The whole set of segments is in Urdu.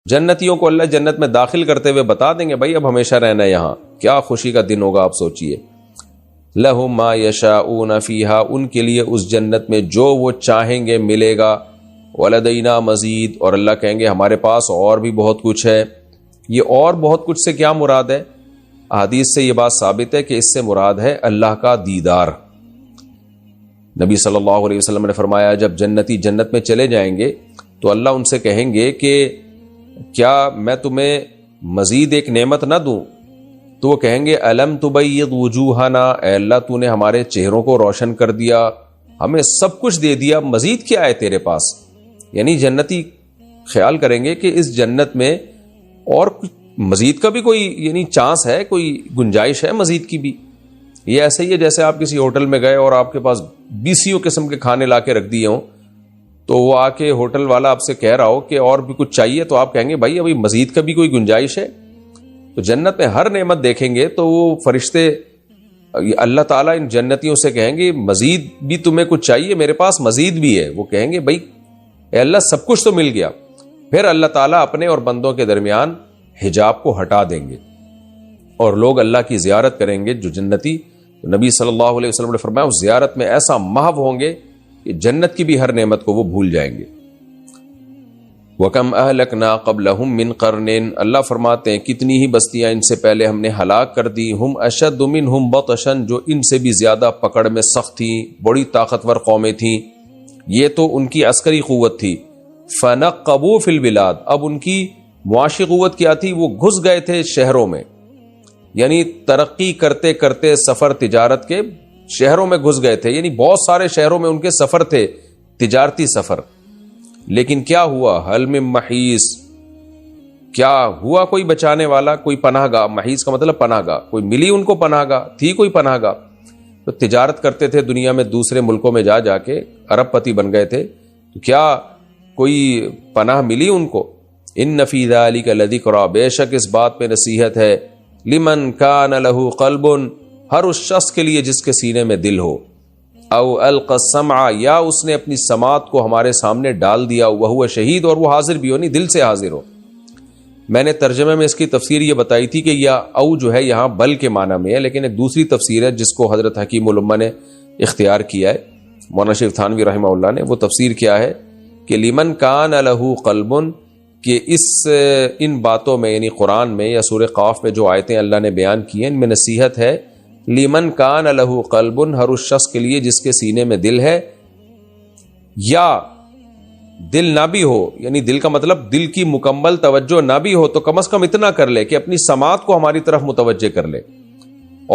جنتیوں کو اللہ جنت میں داخل کرتے ہوئے بتا دیں گے بھائی اب ہمیشہ رہنا ہے یہاں. کیا خوشی کا دن ہوگا آپ سوچئے. لہم ما یشاؤون فیہا، ان کے لیے اس جنت میں جو وہ چاہیں گے ملے گا. ولدینا مزید، اور اللہ کہیں گے ہمارے پاس اور بھی بہت کچھ ہے. یہ اور بہت کچھ سے کیا مراد ہے؟ احادیث سے یہ بات ثابت ہے کہ اس سے مراد ہے اللہ کا دیدار. نبی صلی اللہ علیہ وسلم نے فرمایا جب جنتی جنت میں چلے جائیں گے تو اللہ ان سے کہیں گے کہ کیا میں تمہیں مزید ایک نعمت نہ دوں؟ تو وہ کہیں گے الم تبیض وجوہنا، اے اللہ تو نے ہمارے چہروں کو روشن کر دیا، ہمیں سب کچھ دے دیا، مزید کیا ہے تیرے پاس؟ یعنی جنتی خیال کریں گے کہ اس جنت میں اور مزید کا بھی کوئی یعنی چانس ہے، کوئی گنجائش ہے مزید کی بھی. یہ ایسے ہی ہے جیسے آپ کسی ہوٹل میں گئے اور آپ کے پاس 20 قسم کے کھانے لا کے رکھ دیے ہوں، تو وہ آ کے ہوٹل والا آپ سے کہہ رہا ہو کہ اور بھی کچھ چاہیے، تو آپ کہیں گے بھائی ابھی مزید کا بھی کوئی گنجائش ہے. تو جنت میں ہر نعمت دیکھیں گے تو وہ فرشتے اللہ تعالیٰ ان جنتیوں سے کہیں گے مزید بھی تمہیں کچھ چاہیے؟ میرے پاس مزید بھی ہے. وہ کہیں گے بھائی اے اللہ سب کچھ تو مل گیا. پھر اللہ تعالیٰ اپنے اور بندوں کے درمیان حجاب کو ہٹا دیں گے اور لوگ اللہ کی زیارت کریں گے جو جنتی. تو نبی صلی اللہ علیہ وسلم نے فرمایا اس زیارت میں ایسا محو ہوں گے کہ جنت کی بھی ہر نعمت کو وہ بھول جائیں گے. وَكَمْ أَهْلَكْنَا قَبْلَهُمْ مِنْ قَرْنٍ، اللہ فرماتے ہیں کتنی ہی بستیاں ان سے پہلے ہم نے ہلاک کر دی. ہم اشد منہم بطشا، جو ان سے بھی زیادہ پکڑ میں سخت تھیں، بڑی طاقتور قومیں تھیں. یہ تو ان کی عسکری قوت تھی. فَنَقَّبُوا فِي الْبِلَادِ، اب ان کی معاشی قوت کیا تھی؟ وہ گھس گئے تھے شہروں میں، یعنی ترقی کرتے کرتے سفر تجارت کے شہروں میں گھس گئے تھے. یعنی بہت سارے شہروں میں ان کے سفر تھے، تجارتی سفر. لیکن کیا ہوا؟ حل من محیص، کیا ہوا کوئی بچانے والا، کوئی پناہ گاہ؟ محیص کا مطلب پناہ گاہ. کوئی ملی ان کو پناہ گاہ؟ تھی کوئی پناہ گاہ؟ تو تجارت کرتے تھے دنیا میں، دوسرے ملکوں میں جا کے ارب پتی بن گئے تھے، تو کیا کوئی پناہ ملی ان کو؟ ان فی ذلک لذکری، بے شک اس بات میں نصیحت ہے، لمن کان لہ قلب، ہر اس شخص کے لیے جس کے سینے میں دل ہو. او القى السمع، یا اس نے اپنی سماعت کو ہمارے سامنے ڈال دیا، وہو شہید، اور وہ حاضر بھی ہو، نہیں دل سے حاضر ہو. میں نے ترجمے میں اس کی تفسیر یہ بتائی تھی کہ یہ او جو ہے یہاں بل کے معنی میں ہے، لیکن ایک دوسری تفسیر ہے جس کو حضرت حکیم الامہ نے اختیار کیا ہے، مولانا شریف تھانوی رحمہ اللہ نے. وہ تفسیر کیا ہے کہ لمن کان لہ قلب، کہ ان باتوں میں یعنی قرآن میں یا سورہ قاف میں جو آیتیں اللہ نے بیان کی ہیں ان میں نصیحت ہے. لمن کان لہ قلب، ہر اس شخص کے لیے جس کے سینے میں دل ہے، یا دل نہ بھی ہو، یعنی دل کا مطلب دل کی مکمل توجہ نہ بھی ہو تو کم از کم اتنا کر لے کہ اپنی سماعت کو ہماری طرف متوجہ کر لے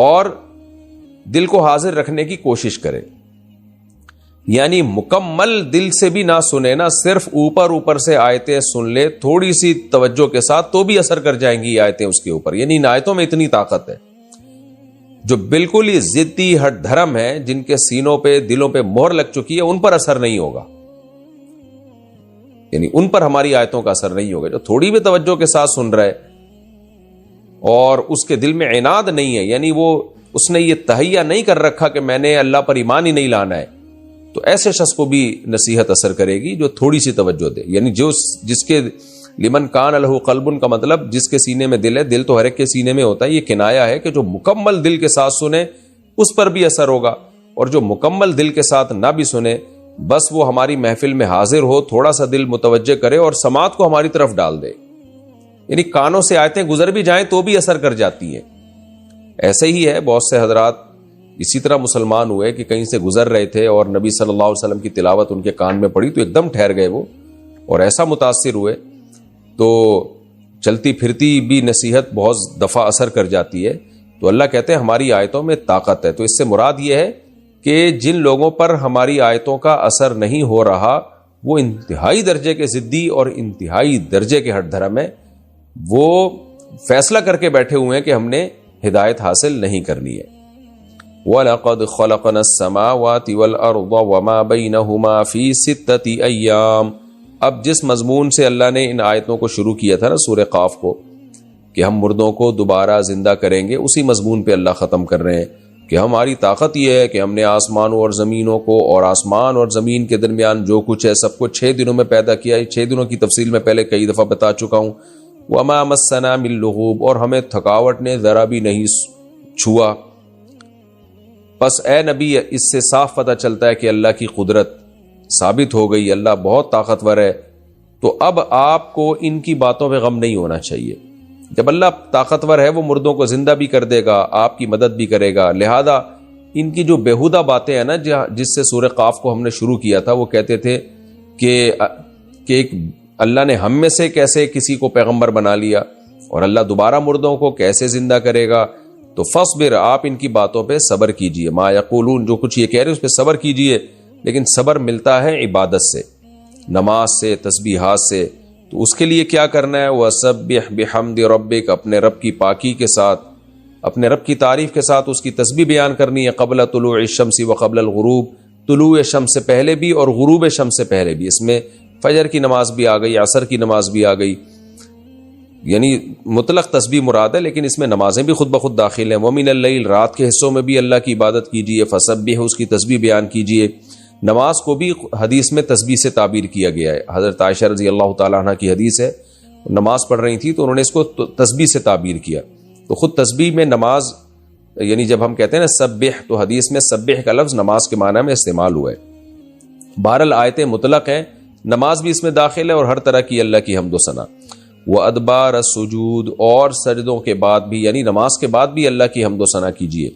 اور دل کو حاضر رکھنے کی کوشش کرے. یعنی مکمل دل سے بھی نہ سنے، نہ صرف اوپر اوپر سے آیتیں سن لے تھوڑی سی توجہ کے ساتھ تو بھی اثر کر جائیں گی یہ آیتیں اس کے اوپر. یعنی ان آیتوں میں اتنی طاقت ہے. جو بالکل ہی ضدی ہٹ دھرم ہے، جن کے سینوں پہ دلوں پہ مہر لگ چکی ہے، ان پر اثر نہیں ہوگا، یعنی ان پر ہماری آیتوں کا اثر نہیں ہوگا. جو تھوڑی بھی توجہ کے ساتھ سن رہا ہے اور اس کے دل میں عناد نہیں ہے، یعنی وہ اس نے یہ تہیہ نہیں کر رکھا کہ میں نے اللہ پر ایمان ہی نہیں لانا ہے، تو ایسے شخص کو بھی نصیحت اثر کرے گی جو تھوڑی سی توجہ دے. یعنی جس کے لمن کان لہ قلب کا مطلب جس کے سینے میں دل ہے. دل تو ہر ایک کے سینے میں ہوتا ہے، یہ کنایا ہے کہ جو مکمل دل کے ساتھ سنے اس پر بھی اثر ہوگا، اور جو مکمل دل کے ساتھ نہ بھی سنے بس وہ ہماری محفل میں حاضر ہو، تھوڑا سا دل متوجہ کرے اور سماعت کو ہماری طرف ڈال دے. یعنی کانوں سے آیتیں گزر بھی جائیں تو بھی اثر کر جاتی ہیں. ایسے ہی ہے بہت سے حضرات اسی طرح مسلمان ہوئے کہ کہیں سے گزر رہے تھے اور نبی صلی اللہ علیہ وسلم کی تلاوت ان کے کان میں پڑی تو ایک دم ٹھہر گئے وہ، اور ایسا متاثر ہوئے. تو چلتی پھرتی بھی نصیحت بہت دفعہ اثر کر جاتی ہے. تو اللہ کہتے ہیں ہماری آیتوں میں طاقت ہے. تو اس سے مراد یہ ہے کہ جن لوگوں پر ہماری آیتوں کا اثر نہیں ہو رہا وہ انتہائی درجے کے ضدی اور انتہائی درجے کے ہٹ دھرم ہیں. وہ فیصلہ کر کے بیٹھے ہوئے ہیں کہ ہم نے ہدایت حاصل نہیں کرنی ہے. وَلَقَدْ خَلَقْنَا السَّمَاوَاتِ وَالْأَرْضَ وَمَا بَيْنَهُمَا فِي 6 أَيَّامٍ. اب جس مضمون سے اللہ نے ان آیتوں کو شروع کیا تھا نا سورہ قاف کو، کہ ہم مردوں کو دوبارہ زندہ کریں گے، اسی مضمون پہ اللہ ختم کر رہے ہیں. کہ ہماری طاقت یہ ہے کہ ہم نے آسمانوں اور زمینوں کو اور آسمان اور زمین کے درمیان جو کچھ ہے سب کو 6 دنوں میں پیدا کیا ہے. 6 دنوں کی تفصیل میں پہلے کئی دفعہ بتا چکا ہوں. وما مسنا من لغوب، اور ہمیں تھکاوٹ نے ذرا بھی نہیں چھوا. پس اے نبی اس سے صاف پتہ چلتا ہے کہ اللہ کی قدرت ثابت ہو گئی، اللہ بہت طاقتور ہے. تو اب آپ کو ان کی باتوں پہ غم نہیں ہونا چاہیے. جب اللہ طاقتور ہے وہ مردوں کو زندہ بھی کر دے گا، آپ کی مدد بھی کرے گا. لہذا ان کی جو بیہودہ باتیں ہیں نا جس سے سورہ قاف کو ہم نے شروع کیا تھا، وہ کہتے تھے کہ اللہ نے ہم میں سے کیسے کسی کو پیغمبر بنا لیا اور اللہ دوبارہ مردوں کو کیسے زندہ کرے گا. تو فصبر، آپ ان کی باتوں پہ صبر کیجئے. ما یقولون، جو کچھ یہ کہہ رہے اس پہ صبر کیجئے. لیکن صبر ملتا ہے عبادت سے، نماز سے، تسبیحات سے. تو اس کے لیے کیا کرنا ہے؟ وَسَبِّحْ بِحَمْدِ رَبِّكَ، اپنے رب کی پاکی کے ساتھ، اپنے رب کی تعریف کے ساتھ اس کی تسبیح بیان کرنی ہے. قبل طلوع الشمس وقبل الغروب، طلوع شمس سے پہلے بھی اور غروب شمس سے پہلے بھی. اس میں فجر کی نماز بھی آ گئی، عصر کی نماز بھی آ گئی. یعنی مطلق تسبیح مراد ہے، لیکن اس میں نمازیں بھی خود بخود داخل ہیں. وَمِنَ اللَّيْلِ، رات کے حصوں میں بھی اللہ کی عبادت کیجیے. فَسَبِّحْ، اس کی تسبیح بیان کیجیے. نماز کو بھی حدیث میں تسبیح سے تعبیر کیا گیا ہے. حضرت عائشہ رضی اللہ تعالیٰ عنہ کی حدیث ہے، نماز پڑھ رہی تھی تو انہوں نے اس کو تسبیح سے تعبیر کیا. تو خود تسبیح میں نماز، یعنی جب ہم کہتے ہیں نا سبح، تو حدیث میں سبح کا لفظ نماز کے معنی میں استعمال ہوا ہے. بہرحال آیتیں مطلق ہیں، نماز بھی اس میں داخل ہے اور ہر طرح کی اللہ کی حمد و ثنا. وَأَدْبَارَ السُّجُودِ، اور سجدوں کے بعد بھی، یعنی نماز کے بعد بھی اللہ کی حمد و ثنا کیجیے.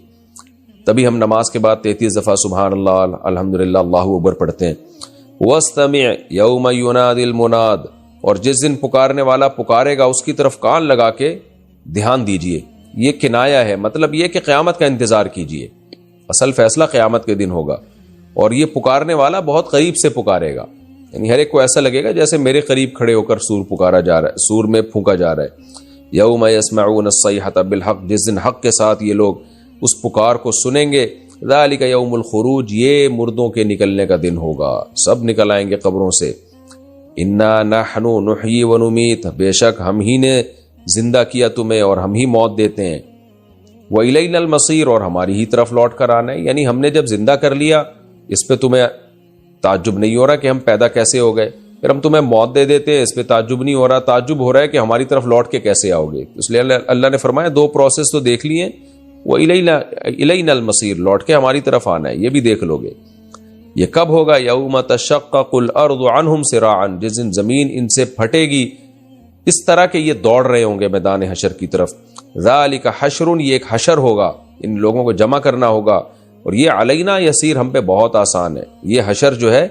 تبھی ہم نماز کے بعد 33 دفعہ سبحان اللہ، الحمدللہ، اللہ اکبر پڑھتے ہیں. وَاسْتَمِعْ يَوْمَ يُنَادِ الْمُنَادِ، اور جس دن پکارنے والا پکارے گا اس کی طرف کان لگا کے دھیان دیجیے. یہ کنایا ہے، مطلب یہ کہ قیامت کا انتظار کیجیے. اصل فیصلہ قیامت کے دن ہوگا اور یہ پکارنے والا بہت قریب سے پکارے گا. یعنی ہر ایک کو ایسا لگے گا جیسے میرے قریب کھڑے ہو کر سور پکارا جا رہا ہے، سور میں پھونکا جا رہا ہے. یوم یسمعون الصیحۃ بالحق، جس دن حق کے ساتھ یہ لوگ اس پکار کو سنیں گے. ذالک یوم الخروج، یہ مردوں کے نکلنے کا دن ہوگا، سب نکل آئیں گے قبروں سے. انا نحن نحیی ونمیت، بے شک ہم ہی نے زندہ کیا تمہیں اور ہم ہی موت دیتے ہیں. وإلینا المصیر، اور ہماری ہی طرف لوٹ کر آنا ہے. یعنی ہم نے جب زندہ کر لیا، اس پہ تمہیں تعجب نہیں ہو رہا کہ ہم پیدا کیسے ہو گئے. پھر ہم تمہیں موت دے دیتے ہیں، اس پہ تعجب نہیں ہو رہا. تعجب ہو رہا ہے کہ ہماری طرف لوٹ کے کیسے آؤ گے. اس لیے اللہ نے فرمایا 2 پروسیس تو دیکھ لیے. وإلینا المصیر، لوٹ کے ہماری طرف آنا ہے، یہ بھی دیکھ لو گے. یہ کب ہوگا؟ یوم تشقق الارض عنہم سراعا، جس دن زمین ان سے پھٹے گی اس طرح کہ یہ دوڑ رہے ہوں گے میدان حشر کی طرف. ذالک حشر، یہ ایک حشر ہوگا، ان لوگوں کو جمع کرنا ہوگا. اور یہ علینا یسیر، ہم پہ بہت آسان ہے. یہ حشر جو ہے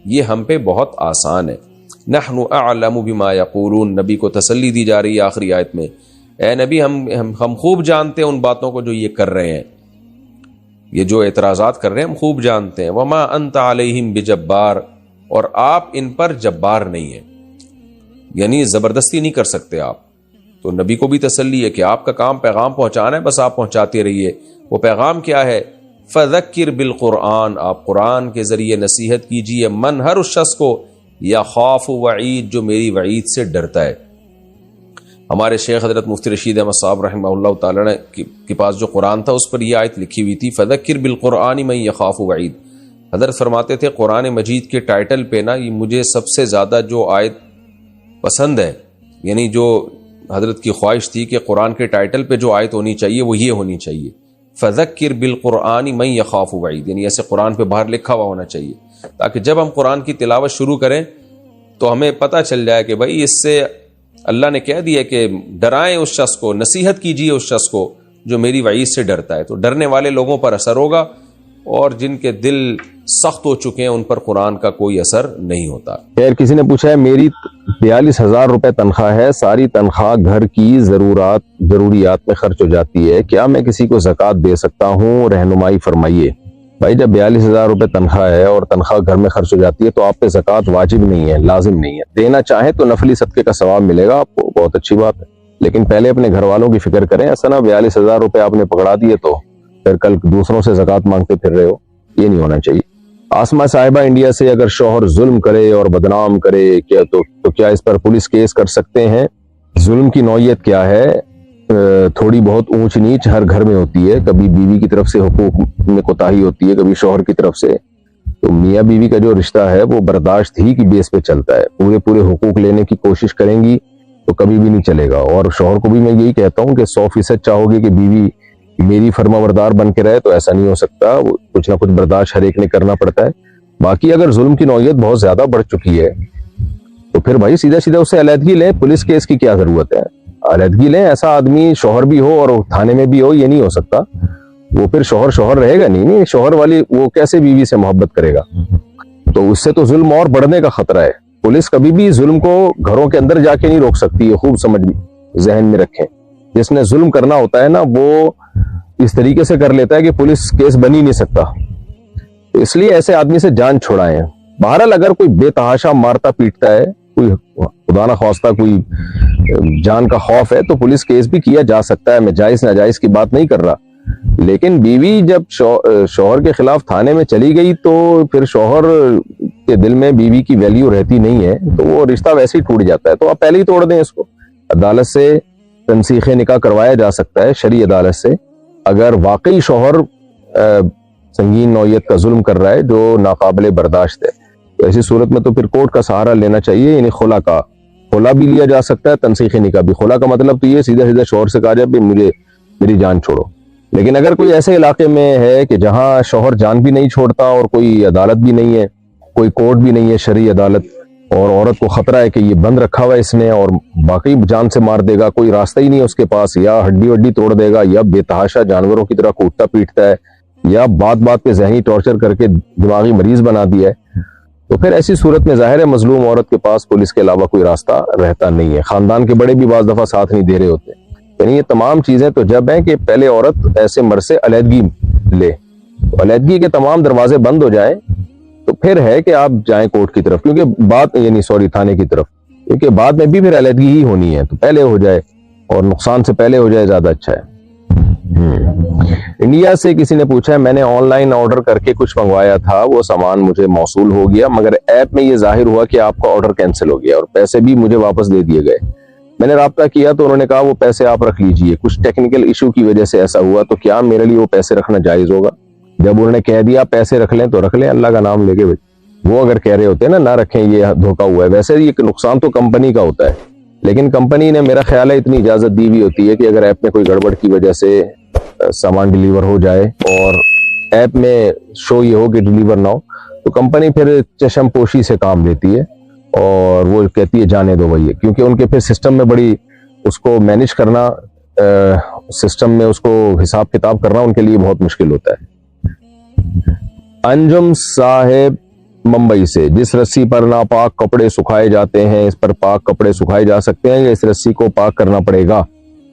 یہ ہم پہ بہت آسان ہے. نحن اعلم بما یقولون، نبی کو تسلی دی جا رہی ہے آخری آیت میں. اے نبی ہم خوب جانتے ہیں ان باتوں کو جو یہ کر رہے ہیں، یہ جو اعتراضات کر رہے ہیں ہم خوب جانتے ہیں. وما انت علیہم بجبار، اور آپ ان پر جبار نہیں ہیں، یعنی زبردستی نہیں کر سکتے آپ. تو نبی کو بھی تسلی ہے کہ آپ کا کام پیغام پہنچانا ہے، بس آپ پہنچاتے رہیے. وہ پیغام کیا ہے؟ فذکر بالقرآن، آپ قرآن کے ذریعے نصیحت کیجیے. من، ہر اس شخص کو، یخاف وعید، جو میری وعید سے ڈرتا ہے. ہمارے شیخ حضرت مفتی رشید احمد صاحب رحمہ اللہ تعالیٰ کے پاس جو قرآن تھا اس پر یہ آیت لکھی ہوئی تھی، فذکر بالقرآن من یخاف وعید. حضرت فرماتے تھے قرآن مجید کے ٹائٹل پہ نا یہ مجھے سب سے زیادہ جو آیت پسند ہے، یعنی جو حضرت کی خواہش تھی کہ قرآن کے ٹائٹل پہ جو آیت ہونی چاہیے وہ یہ ہونی چاہیے، فذکر بالقرآن من یخاف وعید. یعنی ایسے قرآن پہ باہر لکھا ہوا ہونا چاہیے تاکہ جب ہم قرآن کی تلاوت شروع کریں تو ہمیں پتہ چل جائے کہ بھائی اس سے اللہ نے کہہ دیا کہ ڈرائیں اس شخص کو، نصیحت کیجیے اس شخص کو جو میری وعید سے ڈرتا ہے. تو ڈرنے والے لوگوں پر اثر ہوگا اور جن کے دل سخت ہو چکے ہیں ان پر قرآن کا کوئی اثر نہیں ہوتا. خیر، کسی نے پوچھا ہے میری 42,000 روپے تنخواہ ہے، ساری تنخواہ گھر کی ضروریات میں خرچ ہو جاتی ہے، کیا میں کسی کو زکوٰۃ دے سکتا ہوں؟ رہنمائی فرمائیے. بھائی جب 42,000 روپے تنخواہ ہے اور تنخواہ گھر میں خرچ ہو جاتی ہے تو آپ پہ زکوٰۃ واجب نہیں ہے، لازم نہیں ہے. دینا چاہیں تو نفلی صدقے کا ثواب ملے گا آپ کو، بہت اچھی بات ہے، لیکن پہلے اپنے گھر والوں کی فکر کریں. ایسا نہ 42,000 روپے آپ نے پکڑا دیے تو پھر کل دوسروں سے زکوٰۃ مانگتے پھر رہے ہو، یہ نہیں ہونا چاہیے. آسمہ صاحبہ انڈیا سے، اگر شوہر ظلم کرے اور بدنام کرے تو کیا اس پر پولیس کیس کر سکتے ہیں؟ ظلم کی نوعیت کیا ہے؟ تھوڑی بہت اونچ نیچ ہر گھر میں ہوتی ہے. کبھی بیوی کی طرف سے حقوق میں کوتاہی ہوتی ہے, کبھی شوہر کی طرف سے. تو میاں بیوی کا جو رشتہ ہے وہ برداشت ہی کی بیس پہ چلتا ہے. پورے حقوق لینے کی کوشش کریں گی تو کبھی بھی نہیں چلے گا. اور شوہر کو بھی میں یہی کہتا ہوں کہ 100% چاہو گے کہ بیوی میری فرما بردار بن کے رہے تو ایسا نہیں ہو سکتا. وہ کچھ نہ کچھ برداشت ہر ایک نے کرنا پڑتا ہے. باقی اگر ظلم کی نوعیت بہت زیادہ بڑھ چکی ہے تو پھر بھائی سیدھا اس سے علیحدگی لیں. پولیس کیس کی کیا ضرورت ہے؟ علیحدگی لیں. ایسا آدمی شوہر بھی ہو اور تھانے میں بھی ہو, یہ نہیں ہو سکتا. وہ پھر شوہر رہے گا نہیں. شوہر والی وہ کیسے بیوی سے محبت کرے گا؟ تو اس سے تو ظلم اور بڑھنے کا خطرہ ہے. پولیس کبھی بھی ظلم کو گھروں کے اندر جا کے نہیں روک سکتی. یہ خوب ذہن میں رکھیں. جس نے ظلم کرنا ہوتا ہے نا وہ اس طریقے سے کر لیتا ہے کہ پولیس کیس بن ہی نہیں سکتا. تو اس لیے ایسے آدمی سے جان چھوڑائیں. بہرحال اگر کوئی بے تحاشا مارتا پیٹتا ہے, کوئی خدا نہ خواستہ کوئی جان کا خوف ہے, تو پولیس کیس بھی کیا جا سکتا ہے. میں جائز ناجائز کی بات نہیں کر رہا. لیکن بیوی جب شوہر کے خلاف تھانے میں چلی گئی تو پھر شوہر کے دل میں بیوی کی ویلیو رہتی نہیں ہے, تو وہ رشتہ ویسے ہی ٹوٹ جاتا ہے. تو آپ پہلے ہی توڑ دیں اس کو. عدالت سے تنسیخ نکاح کروایا جا سکتا ہے, شرعی عدالت سے. اگر واقعی شوہر سنگین نوعیت کا ظلم کر رہا ہے جو ناقابل برداشت ہے, تو ایسی صورت میں تو پھر کورٹ کا سہارا لینا چاہیے. یعنی خلا بھی لیا جا سکتا ہے, تنسیخ نکاح بھی. خلا کا مطلب تو یہ سیدھا شوہر سے کہا جائے میری جان چھوڑو. لیکن اگر کوئی ایسے علاقے میں ہے کہ جہاں شوہر جان بھی نہیں چھوڑتا اور کوئی عدالت بھی نہیں ہے, کوئی کورٹ بھی نہیں ہے شرعی عدالت, اور عورت کو خطرہ ہے کہ یہ بند رکھا ہوا ہے اس نے اور باقی جان سے مار دے گا, کوئی راستہ ہی نہیں ہے اس کے پاس, یا ہڈی توڑ دے گا, یا بے تحاشا جانوروں کی طرح کوٹتا پیٹتا ہے, یا بات پہ ذہنی ٹارچر کر کے دماغی مریض بنا دیا ہے, تو پھر ایسی صورت میں ظاہر ہے مظلوم عورت کے پاس پولیس کے علاوہ کوئی راستہ رہتا نہیں ہے. خاندان کے بڑے بھی بعض دفعہ ساتھ نہیں دے رہے ہوتے. یعنی یہ تمام چیزیں تو جب ہیں کہ پہلے عورت ایسے مرد سے علیحدگی لے, تو علیحدگی کے تمام دروازے بند ہو جائیں تو پھر ہے کہ آپ جائیں کورٹ کی طرف, کیونکہ تھانے کی طرف, کیونکہ بعد میں بھی پھر علیحدگی ہی ہونی ہے. تو پہلے ہو جائے اور نقصان سے پہلے ہو جائے, زیادہ اچھا ہے. انڈیا سے کسی نے پوچھا ہے, میں نے آن لائن آرڈر کر کے کچھ منگوایا تھا, وہ سامان مجھے موصول ہو گیا, مگر ایپ میں یہ ظاہر ہوا کہ آپ کا آرڈر کینسل ہو گیا اور پیسے بھی مجھے واپس دے دیے گئے. میں نے رابطہ کیا تو انہوں نے کہا وہ پیسے آپ رکھ لیجئے, کچھ ٹیکنیکل ایشو کی وجہ سے ایسا ہوا, تو کیا میرے لیے وہ پیسے رکھنا جائز ہوگا؟ جب انہوں نے کہہ دیا پیسے رکھ لیں تو رکھ لیں, اللہ کا نام لے کے. وہ اگر کہہ رہے ہوتے ہیں نہ رکھیں, یہ دھوکا ہوا ہے. ویسے یہ نقصان تو کمپنی کا ہوتا ہے, لیکن کمپنی نے میرا خیال ہے اتنی اجازت دی ہوئی ہوتی ہے کہ اگر ایپ میں کوئی گڑبڑ کی وجہ سے سامان ڈیلیور ہو جائے اور ایپ میں شو یہ ہو کہ ڈیلیور نہ ہو, تو کمپنی پھر چشم پوشی سے کام لیتی ہے اور وہ کہتی ہے جانے دو بھائی, کیونکہ ان کے پھر سسٹم میں بڑی اس کو مینج کرنا, سسٹم میں اس کو حساب کتاب کرنا ان کے لیے بہت مشکل ہوتا ہے. انجم صاحب ممبئی سے, جس رسی پر ناپاک کپڑے سکھائے جاتے ہیں اس پر پاک کپڑے سکھائے جا سکتے ہیں یا اس رسی کو پاک کرنا پڑے گا؟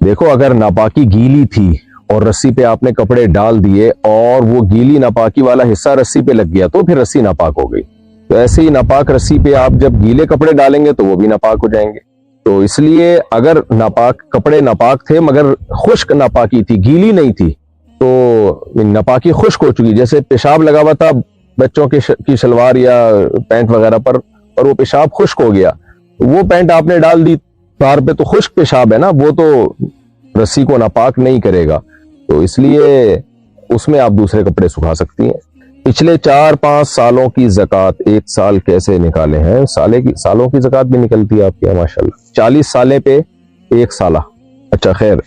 دیکھو, اگر ناپاکی گیلی تھی اور رسی پہ آپ نے کپڑے ڈال دیے اور وہ گیلی ناپاکی والا حصہ رسی پہ لگ گیا تو پھر رسی ناپاک ہو گئی. تو ایسے ہی ناپاک رسی پہ آپ جب گیلے کپڑے ڈالیں گے تو وہ بھی ناپاک ہو جائیں گے. تو اس لیے اگر ناپاک کپڑے ناپاک تھے مگر خشک ناپاکی تھی, گیلی نہیں تھی, تو ناپاکی خشک ہو چکی. جیسے پیشاب لگا ہوا تھا بچوں کی شلوار یا پینٹ وغیرہ پر اور وہ پیشاب خشک ہو گیا, وہ پینٹ آپ نے ڈال دی تار پہ, تو خشک پیشاب ہے نا, وہ تو رسی کو ناپاک نہیں کرے گا. تو اس لیے اس میں آپ دوسرے کپڑے سکھا سکتی ہیں. پچھلے 4-5 سالوں کی زکوٰۃ ایک سال کیسے نکالے ہیں؟ سالوں کی زکوٰۃ بھی نکلتی ہے آپ کے ماشاءاللہ. 40 سالے پہ ایک سالہ. اچھا خیر,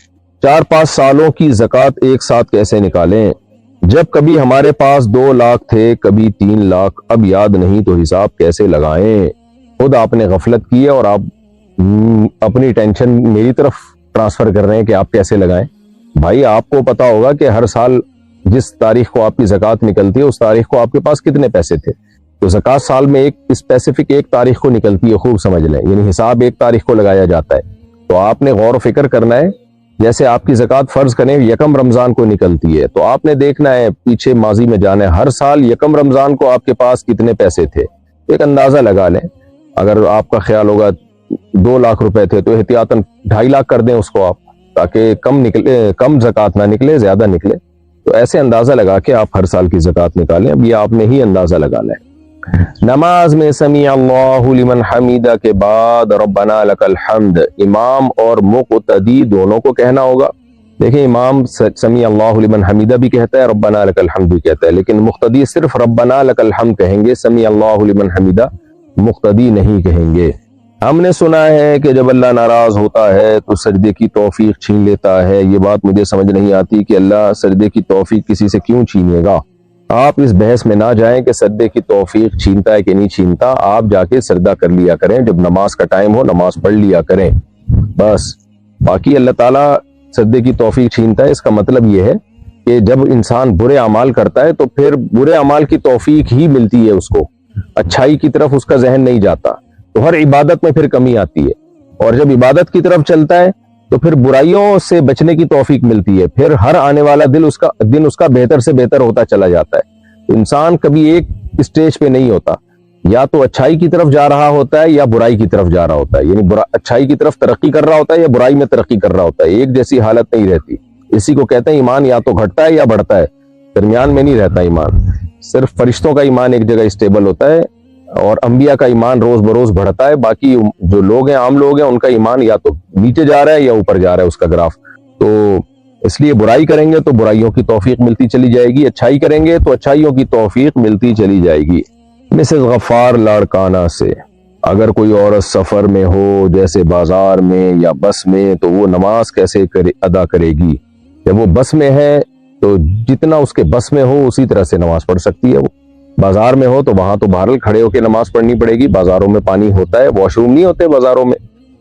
4-5 سالوں کی زکوٰۃ ایک ساتھ کیسے نکالیں؟ جب کبھی ہمارے پاس 2 لاکھ تھے, کبھی 3 لاکھ, اب یاد نہیں تو حساب کیسے لگائیں؟ خود آپ نے غفلت کی ہے اور آپ اپنی ٹینشن میری طرف ٹرانسفر کر رہے ہیں کہ آپ کیسے لگائیں. بھائی آپ کو پتا ہوگا کہ ہر سال جس تاریخ کو آپ کی زکوٰۃ نکلتی ہے اس تاریخ کو آپ کے پاس کتنے پیسے تھے. تو زکوٰۃ سال میں ایک اسپیسیفک ایک تاریخ کو نکلتی ہے, خوب سمجھ لیں, یعنی حساب ایک تاریخ کو لگایا جاتا ہے. تو آپ نے غور و فکر کرنا ہے. جیسے آپ کی زکوٰۃ فرض کریں 1 رمضان کو نکلتی ہے, تو آپ نے دیکھنا ہے پیچھے ماضی میں جانا ہے, ہر سال 1 رمضان کو آپ کے پاس کتنے پیسے تھے, ایک اندازہ لگا لیں. اگر آپ کا خیال ہوگا 2 لاکھ روپے تھے تو احتیاطاً 2.5 لاکھ کر دیں اس کو آپ, تاکہ کم زکوٰۃ نہ نکلے, زیادہ نکلے. تو ایسے اندازہ لگا کے آپ ہر سال کی زکوٰۃ نکالیں. اب یہ آپ نے ہی اندازہ لگانا ہے. نماز میں سمیع اللہ لمن حمیدہ کے بعد ربنا لک الحمد امام اور مقتدی دونوں کو کہنا ہوگا. دیکھیں امام سمیع اللہ لمن حمیدہ بھی کہتا ہے، ربنا لک الحمد بھی کہتا ہے، لیکن مقتدی صرف ربنا لک الحمد کہیں گے، سمیع اللہ لمن حمیدہ مقتدی نہیں کہیں گے. ہم نے سنا ہے کہ جب اللہ ناراض ہوتا ہے تو سجدے کی توفیق چھین لیتا ہے. یہ بات مجھے سمجھ نہیں آتی کہ اللہ سجدے کی توفیق کسی سے کیوں چھینے گا. آپ اس بحث میں نہ جائیں کہ سجدے کی توفیق چھینتا ہے کہ نہیں چھینتا. آپ جا کے سجدہ کر لیا کریں، جب نماز کا ٹائم ہو نماز پڑھ لیا کریں بس. باقی اللہ تعالیٰ سجدے کی توفیق چھینتا ہے، اس کا مطلب یہ ہے کہ جب انسان برے اعمال کرتا ہے تو پھر برے اعمال کی توفیق ہی ملتی ہے اس کو، اچھائی کی طرف اس کا ذہن نہیں جاتا، تو ہر عبادت میں پھر کمی آتی ہے. اور جب عبادت کی طرف چلتا ہے تو پھر برائیوں سے بچنے کی توفیق ملتی ہے، پھر ہر آنے والا دن اس کا بہتر سے بہتر ہوتا چلا جاتا ہے. انسان کبھی ایک اسٹیج پہ نہیں ہوتا، یا تو اچھائی کی طرف جا رہا ہوتا ہے یا برائی کی طرف جا رہا ہوتا ہے، یعنی اچھائی کی طرف ترقی کر رہا ہوتا ہے یا برائی میں ترقی کر رہا ہوتا ہے. ایک جیسی حالت نہیں رہتی. اسی کو کہتے ہیں ایمان یا تو گھٹتا ہے یا بڑھتا ہے، درمیان میں نہیں رہتا ایمان. صرف فرشتوں کا ایمان ایک جگہ اسٹیبل ہوتا ہے اور انبیاء کا ایمان روز بروز بڑھتا ہے. باقی جو لوگ ہیں، عام لوگ ہیں، ان کا ایمان یا تو نیچے جا رہا ہے یا اوپر جا رہا ہے اس کا گراف. تو اس لیے برائی کریں گے تو برائیوں کی توفیق ملتی چلی جائے گی، اچھائی کریں گے تو اچھائیوں کی توفیق ملتی چلی جائے گی. مسز غفار لاڑکانہ سے، اگر کوئی عورت سفر میں ہو جیسے بازار میں یا بس میں تو وہ نماز کیسے ادا کرے گی؟ جب وہ بس میں ہے تو جتنا اس کے بس میں ہو اسی طرح سے نماز پڑھ سکتی ہے. وہ بازار میں ہو تو وہاں تو بہرحال کھڑے ہو کے نماز پڑھنی پڑے گی. بازاروں میں پانی ہوتا ہے، واش روم نہیں ہوتے بازاروں میں،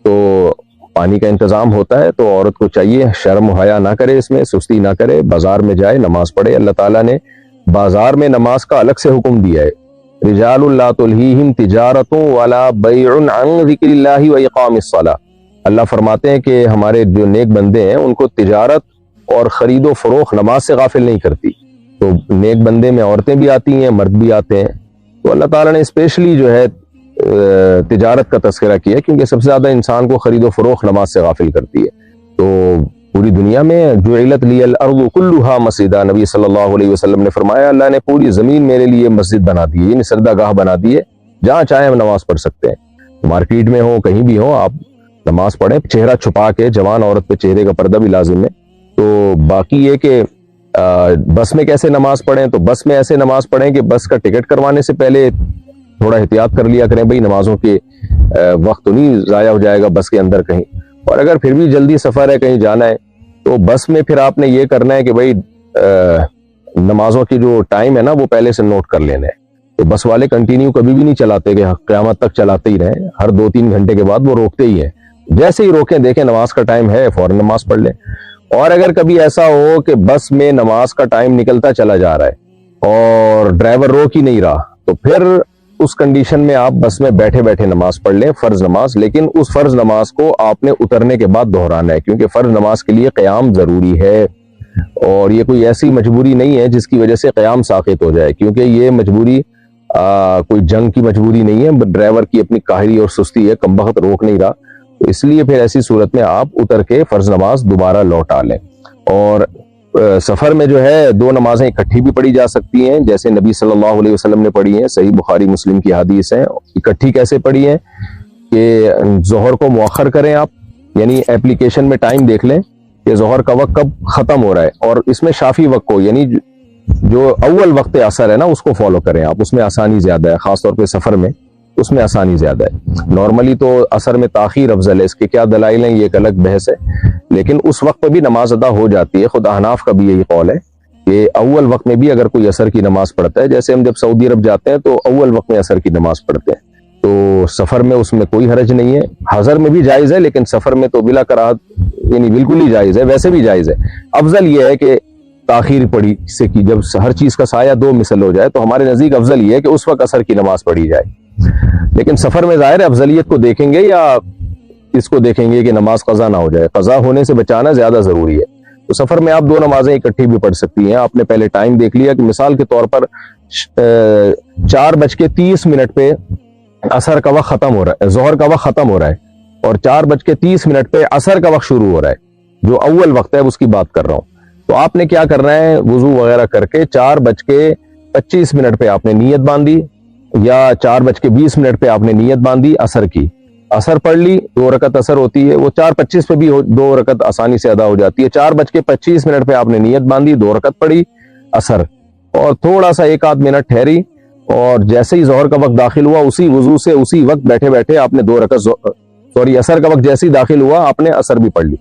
تو پانی کا انتظام ہوتا ہے. تو عورت کو چاہیے شرم و حیا نہ کرے، اس میں سستی نہ کرے، بازار میں جائے نماز پڑھے. اللہ تعالیٰ نے بازار میں نماز کا الگ سے حکم دیا ہے. رجال لا تلہیہم تجارت ولا بیع عن ذکر اللہ واقام الصلاۃ. اللہ فرماتے ہیں کہ ہمارے جو نیک بندے ہیں ان کو تجارت اور خرید و فروخت نماز سے غافل نہیں کرتی. تو نیک بندے میں عورتیں بھی آتی ہیں، مرد بھی آتے ہیں. تو اللہ تعالیٰ نے اسپیشلی جو ہے تجارت کا تذکرہ کیا کیونکہ سب سے زیادہ انسان کو خرید و فروخت نماز سے غافل کرتی ہے. تو پوری دنیا میں جعلت لی الارض کلھا مسجدا، نبی صلی اللہ علیہ وسلم نے فرمایا اللہ نے پوری زمین میرے لیے مسجد بنا دی ہے، یعنی سجدہ گاہ بنا دی ہے، جہاں چاہیں ہم نماز پڑھ سکتے ہیں. مارکیٹ میں ہو کہیں بھی ہو آپ نماز پڑھیں، چہرہ چھپا کے. جوان عورت پہ چہرے کا پردہ بھی لازم ہے. تو باقی یہ کہ بس میں کیسے نماز پڑھیں، تو بس میں ایسے نماز پڑھیں کہ بس کا ٹکٹ کروانے سے پہلے تھوڑا احتیاط کر لیا کریں بھائی نمازوں کے وقت تو نہیں ضائع ہو جائے گا بس کے اندر کہیں. اور اگر پھر بھی جلدی سفر ہے کہیں جانا ہے تو بس میں پھر آپ نے یہ کرنا ہے کہ بھائی نمازوں کی جو ٹائم ہے نا وہ پہلے سے نوٹ کر لینا ہے. تو بس والے کنٹینیو کبھی بھی نہیں چلاتے کہ قیامت تک چلاتے ہی رہیں، ہر 2-3 گھنٹے کے بعد وہ روکتے ہی ہیں. جیسے ہی روکیں دیکھیں نماز کا ٹائم ہے فوراً نماز پڑھ لیں. اور اگر کبھی ایسا ہو کہ بس میں نماز کا ٹائم نکلتا چلا جا رہا ہے اور ڈرائیور روک ہی نہیں رہا تو پھر اس کنڈیشن میں آپ بس میں بیٹھے بیٹھے نماز پڑھ لیں، فرض نماز. لیکن اس فرض نماز کو آپ نے اترنے کے بعد دہرانا ہے کیونکہ فرض نماز کے لیے قیام ضروری ہے. اور یہ کوئی ایسی مجبوری نہیں ہے جس کی وجہ سے قیام ساقط ہو جائے، کیونکہ یہ مجبوری کوئی جنگ کی مجبوری نہیں ہے، ڈرائیور کی اپنی کاہلی اور سستی ہے، کم وقت روک نہیں رہا. تو اس لیے پھر ایسی صورت میں آپ اتر کے فرض نماز دوبارہ لوٹا لیں. اور سفر میں جو ہے 2 نمازیں اکٹھی بھی پڑھی جا سکتی ہیں جیسے نبی صلی اللہ علیہ وسلم نے پڑھی ہیں، صحیح بخاری مسلم کی حدیث ہے. اکٹھی کیسے پڑھی ہیں کہ ظہر کو مؤخر کریں آپ، یعنی اپلیکیشن میں ٹائم دیکھ لیں کہ ظہر کا وقت کب ختم ہو رہا ہے، اور اس میں شافی وقت کو یعنی جو اول وقت عصر ہے نا اس کو فالو کریں آپ. اس میں آسانی زیادہ ہے، خاص طور پہ سفر میں اس میں آسانی زیادہ ہے. نارملی تو عصر میں تاخیر افضل ہے، اس کے کیا دلائل ہیں یہ ایک الگ بحث ہے، لیکن اس وقت پہ بھی نماز ادا ہو جاتی ہے. خود احناف کا بھی یہی قول ہے کہ اول وقت میں بھی اگر کوئی عصر کی نماز پڑھتا ہے، جیسے ہم جب سعودی عرب جاتے ہیں تو اول وقت میں عصر کی نماز پڑھتے ہیں، تو سفر میں اس میں کوئی حرج نہیں ہے. حضر میں بھی جائز ہے لیکن سفر میں تو بلا کراہت یعنی بالکل ہی جائز ہے. ویسے بھی جائز ہے، افضل یہ ہے کہ تاخیر پڑھی سے کی جب ہر چیز کا سایہ 2 مثل ہو جائے تو ہمارے نزدیک افضل یہ ہے کہ اس وقت عصر کی نماز پڑھی جائے. لیکن سفر میں ظاہر ہے افضلیت کو دیکھیں گے یا اس کو دیکھیں گے کہ نماز قضا نہ ہو جائے، قضا ہونے سے بچانا زیادہ ضروری ہے. تو سفر میں آپ 2 نمازیں اکٹھی بھی پڑھ سکتی ہیں. آپ نے پہلے ٹائم دیکھ لیا کہ مثال کے طور پر 4:30 پہ عصر کا وقت ختم ہو رہا ہے، ظہر کا وقت ختم ہو رہا ہے، اور 4:30 پہ عصر کا وقت شروع ہو رہا ہے، جو اول وقت ہے اس کی بات کر رہا ہوں. تو آپ نے کیا کرنا ہے، وضو وغیرہ کر کے 4:25 پہ آپ نے نیت باندھی یا 4:20 پہ آپ نے نیت باندھی عصر کی، عصر پڑھ لی، 2 رکعت عصر ہوتی ہے، وہ 4:25 پہ بھی 2 رکعت آسانی سے ادا ہو جاتی ہے۔ 4:25 پہ آپ نے نیت باندھی، 2 رکعت پڑھی عصر، اور تھوڑا سا 1 آدھ منٹ ٹھہری، اور جیسے ہی ظہر کا وقت داخل ہوا اسی وضو سے اسی وقت بیٹھے بیٹھے آپ نے 2 رکعت عصر کا وقت جیسے ہی داخل ہوا آپ نے عصر بھی پڑھ لی۔